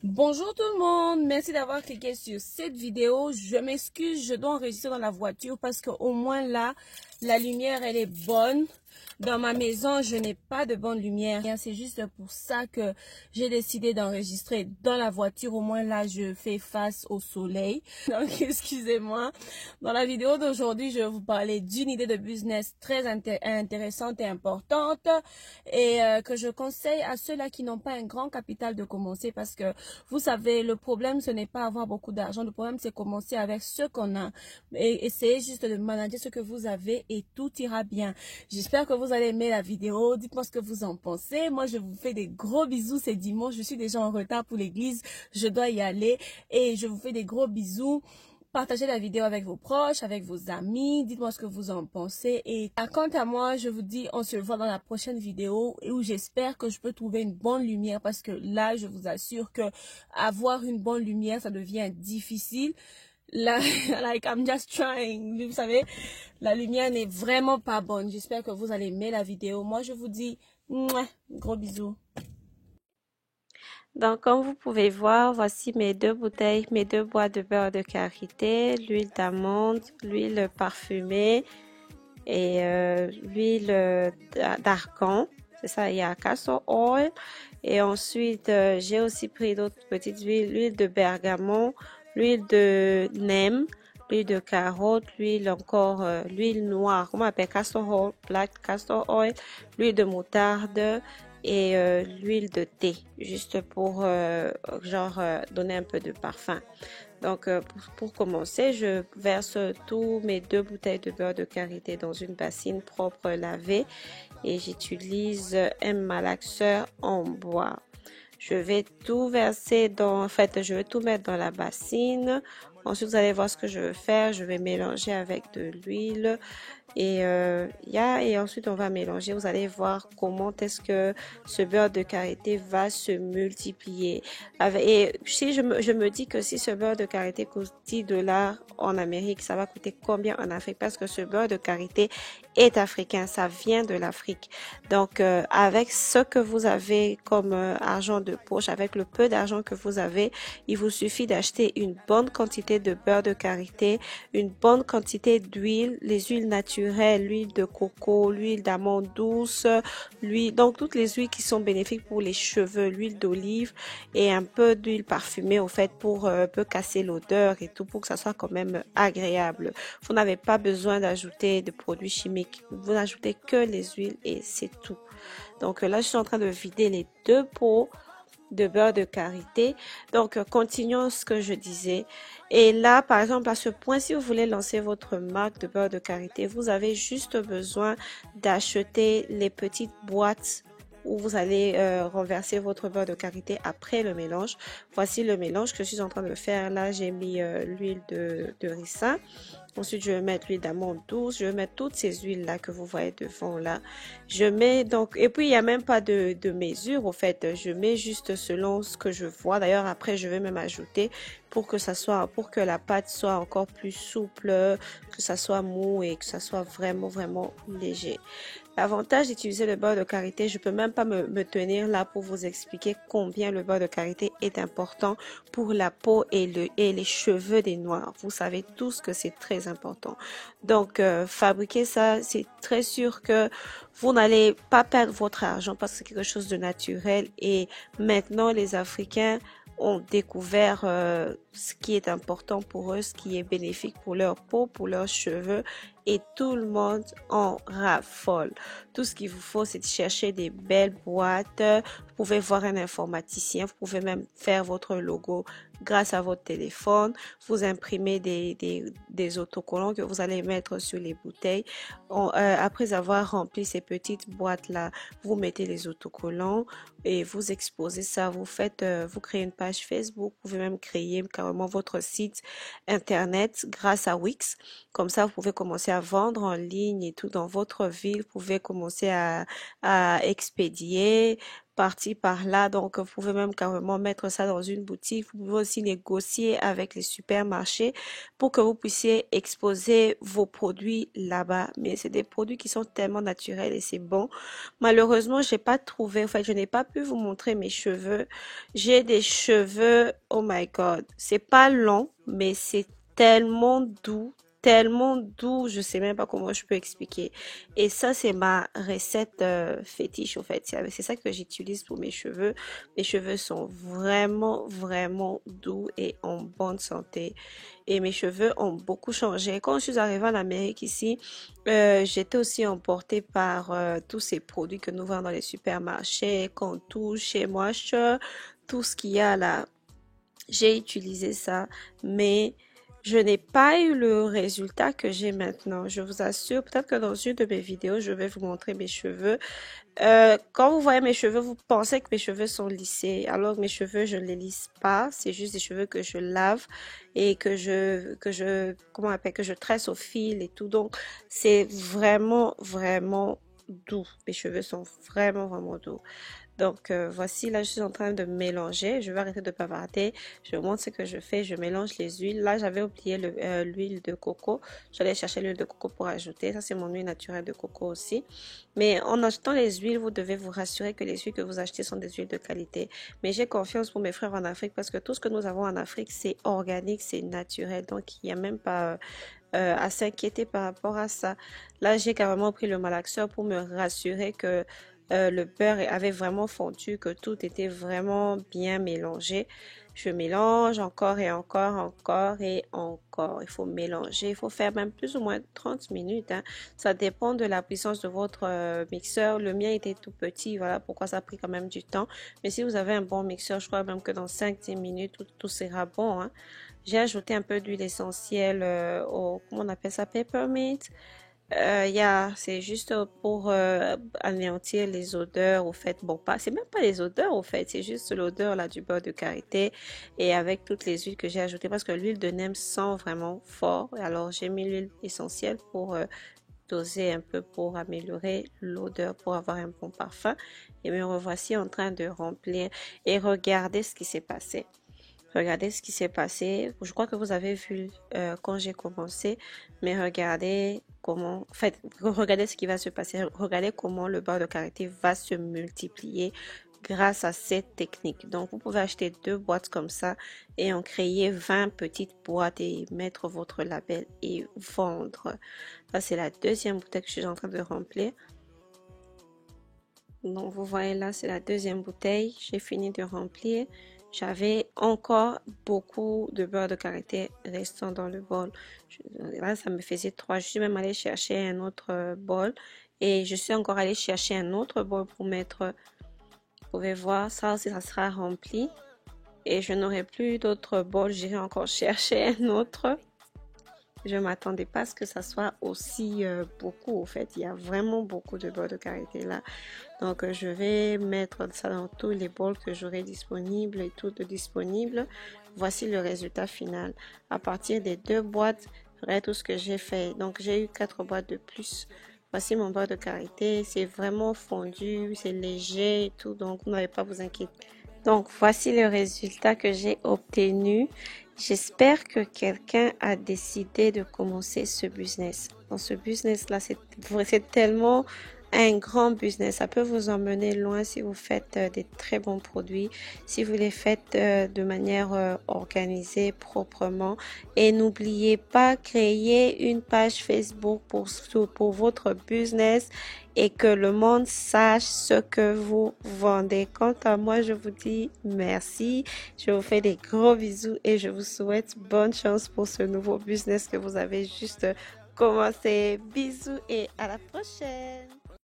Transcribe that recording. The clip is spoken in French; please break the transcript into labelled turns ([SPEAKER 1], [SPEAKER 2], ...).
[SPEAKER 1] Bonjour tout le monde, merci d'avoir cliqué sur cette vidéo. Je m'excuse, je dois enregistrer dans la voiture parce qu'au moins là, la lumière elle est bonne. Dans ma maison, je n'ai pas de bonne lumière. C'est juste pour ça que j'ai décidé d'enregistrer dans la voiture. Au moins là, je fais face au soleil. Donc, excusez-moi. Dans la vidéo d'aujourd'hui, je vais vous parler d'une idée de business très intéressante et importante et que je conseille à ceux-là qui n'ont pas un grand capital de commencer parce que vous savez, le problème, ce n'est pas avoir beaucoup d'argent. Le problème, c'est commencer avec ce qu'on a et essayer juste de manager ce que vous avez et tout ira bien. J'espère que vous allez aimer la vidéo. Dites-moi ce que vous en pensez. Moi, je vous fais des gros bisous. C'est dimanche. Je suis déjà en retard pour l'église. Je dois y aller et je vous fais des gros bisous. Partagez la vidéo avec vos proches, avec vos amis. Dites-moi ce que vous en pensez. Et quant à moi, je vous dis, on se voit dans la prochaine vidéo où j'espère que je peux trouver une bonne lumière parce que là, je vous assure que avoir une bonne lumière, ça devient difficile. Là, like, I'm just trying. Vous savez, la lumière n'est vraiment pas bonne. J'espère que vous allez aimer la vidéo. Moi, je vous dis, mouah, gros bisous.
[SPEAKER 2] Donc, comme vous pouvez voir, voici mes deux bouteilles, mes deux boîtes de beurre de karité, l'huile d'amande, l'huile parfumée et l'huile d'argan. C'est ça, il y a castor oil. Et ensuite, j'ai aussi pris d'autres petites huiles, l'huile de bergamot, l'huile de nem, l'huile de carotte, l'huile encore, l'huile noire, comment on appelle castor oil, black castor oil, l'huile de moutarde et l'huile de thé, juste pour donner un peu de parfum. Donc, pour commencer, je verse tous mes deux bouteilles de beurre de karité dans une bassine propre lavée et j'utilise un malaxeur en bois. Je vais tout verser je vais tout mettre dans la bassine. Ensuite, vous allez voir ce que je vais faire. Je vais mélanger avec de l'huile et ensuite on va mélanger. Vous allez voir comment est-ce que ce beurre de karité va se multiplier. Et si je me dis que si ce beurre de karité coûte 10 dollars en Amérique, ça va coûter combien en Afrique? Parce que ce beurre de karité est africain, ça vient de l'Afrique. Donc avec ce que vous avez comme argent de poche, avec le peu d'argent que vous avez, il vous suffit d'acheter une bonne quantité de beurre de karité, une bonne quantité d'huile, les huiles naturelles, l'huile de coco, l'huile d'amande douce, donc toutes les huiles qui sont bénéfiques pour les cheveux, l'huile d'olive et un peu d'huile parfumée au fait pour un peu casser l'odeur et tout pour que ça soit quand même agréable. Vous n'avez pas besoin d'ajouter de produits chimiques. Vous n'ajoutez que les huiles et c'est tout. Donc là, je suis en train de vider les deux pots de beurre de karité. Donc, continuons ce que je disais. Et là, par exemple, à ce point, si vous voulez lancer votre marque de beurre de karité, vous avez juste besoin d'acheter les petites boîtes où vous allez renverser votre beurre de karité après le mélange. Voici le mélange que je suis en train de faire. Là, j'ai mis l'huile de ricin. Ensuite, je vais mettre l'huile d'amande douce. Je vais mettre toutes ces huiles-là que vous voyez devant là. Je mets donc, et puis il n'y a même pas de mesure au fait. Je mets juste selon ce que je vois. D'ailleurs, après, je vais même ajouter pour pour que la pâte soit encore plus souple, que ça soit mou et que ça soit vraiment, vraiment léger. L'avantage d'utiliser le beurre de karité, je peux même pas me tenir là pour vous expliquer combien le beurre de karité est important pour la peau et les cheveux des noirs. Vous savez tous que c'est très important. Donc, fabriquer ça, c'est très sûr que vous n'allez pas perdre votre argent parce que c'est quelque chose de naturel et maintenant les Africains ont découvert ce qui est important pour eux, ce qui est bénéfique pour leur peau, pour leurs cheveux et tout le monde en raffole. Tout ce qu'il vous faut, c'est de chercher des belles boîtes. Vous pouvez voir un informaticien, vous pouvez même faire votre logo grâce à votre téléphone. Vous imprimez des autocollants que vous allez mettre sur les bouteilles. Après avoir rempli ces petites boîtes-là, vous mettez les autocollants et vous exposez ça. Vous créez une page Facebook. Vous pouvez même créer carrément votre site internet grâce à Wix. Comme ça, vous pouvez commencer commencer à vendre en ligne et tout dans votre ville. Vous pouvez commencer à expédier parti par là. Donc, vous pouvez même carrément mettre ça dans une boutique. Vous pouvez aussi négocier avec les supermarchés pour que vous puissiez exposer vos produits là-bas. Mais c'est des produits qui sont tellement naturels et c'est bon. Malheureusement, j'ai pas trouvé, en fait, je n'ai pas pu vous montrer mes cheveux. J'ai des cheveux, oh my God, c'est pas long, mais c'est tellement doux, je sais même pas comment je peux expliquer. Et ça, c'est ma recette fétiche, en fait. C'est ça que j'utilise pour mes cheveux. Mes cheveux sont vraiment doux et en bonne santé. Et mes cheveux ont beaucoup changé. Quand je suis arrivée en Amérique ici, j'étais aussi emportée par tous ces produits que nous vendons dans les supermarchés, qu'on touche chez moi, tout ce qu'il y a là. J'ai utilisé ça, mais je n'ai pas eu le résultat que j'ai maintenant. Je vous assure, peut-être que dans une de mes vidéos, je vais vous montrer mes cheveux. Quand vous voyez mes cheveux, vous pensez que mes cheveux sont lissés, alors que mes cheveux, je ne les lisse pas. C'est juste des cheveux que je lave et que je tresse au fil et tout. Donc, c'est vraiment doux. Mes cheveux sont vraiment doux. Donc, voici, là, je suis en train de mélanger. Je vais arrêter de bavarder. Je vous montre ce que je fais. Je mélange les huiles. Là, j'avais oublié l'huile de coco. J'allais chercher l'huile de coco pour ajouter. Ça, c'est mon huile naturelle de coco aussi. Mais en achetant les huiles, vous devez vous rassurer que les huiles que vous achetez sont des huiles de qualité. Mais j'ai confiance pour mes frères en Afrique parce que tout ce que nous avons en Afrique, c'est organique, c'est naturel. Donc, il n'y a même pas à s'inquiéter par rapport à ça. Là, j'ai carrément pris le malaxeur pour me rassurer que le beurre avait vraiment fondu, que tout était vraiment bien mélangé. Je mélange encore et encore. Il faut mélanger. Il faut faire même plus ou moins 30 minutes. Hein. Ça dépend de la puissance de votre mixeur. Le mien était tout petit. Voilà pourquoi ça a pris quand même du temps. Mais si vous avez un bon mixeur, je crois même que dans 5-10 minutes, tout sera bon. Hein. J'ai ajouté un peu d'huile essentielle comment on appelle ça, peppermint. C'est juste pour anéantir les odeurs, au fait. Bon, c'est même pas les odeurs, au fait. C'est juste l'odeur, là, du beurre de karité. Et avec toutes les huiles que j'ai ajoutées, parce que l'huile de nem sent vraiment fort. Alors, j'ai mis l'huile essentielle pour doser un peu pour améliorer l'odeur, pour avoir un bon parfum. Et me revoici en train de remplir. Et regardez ce qui s'est passé. Regardez ce qui s'est passé. Je crois que vous avez vu quand j'ai commencé, mais regardez regardez ce qui va se passer. Regardez comment le beurre de karité va se multiplier grâce à cette technique. Donc, vous pouvez acheter 2 boîtes comme ça et en créer 20 petites boîtes et mettre votre label et vendre. Ça, c'est la deuxième bouteille que je suis en train de remplir. Donc, vous voyez là, c'est la deuxième bouteille. J'ai fini de remplir. J'avais encore beaucoup de beurre de karité restant dans le bol. Là, ça me faisait 3. Je suis même allée chercher un autre bol. Et je suis encore allée chercher un autre bol pour mettre. Vous pouvez voir, ça aussi, ça sera rempli. Et je n'aurai plus d'autres bols. J'irai encore chercher un autre. Je ne m'attendais pas à ce que ça soit aussi beaucoup. En fait, il y a vraiment beaucoup de beurre de karité là. Donc, je vais mettre ça dans tous les bols que j'aurai disponibles et tout disponible. Voici le résultat final. À partir des 2 boîtes, regardez tout ce que j'ai fait. Donc, j'ai eu 4 boîtes de plus. Voici mon beurre de karité. C'est vraiment fondu, c'est léger et tout. Donc, vous n'avez pas à vous inquiéter. Donc, voici le résultat que j'ai obtenu. J'espère que quelqu'un a décidé de commencer ce business. Dans ce business-là, c'est tellement un grand business. Ça peut vous emmener loin si vous faites des très bons produits, si vous les faites de manière organisée, proprement. Et n'oubliez pas, créer une page Facebook pour votre business et que le monde sache ce que vous vendez. Quant à moi, je vous dis merci. Je vous fais des gros bisous et je vous souhaite bonne chance pour ce nouveau business que vous avez juste commencé. Bisous et à la prochaine.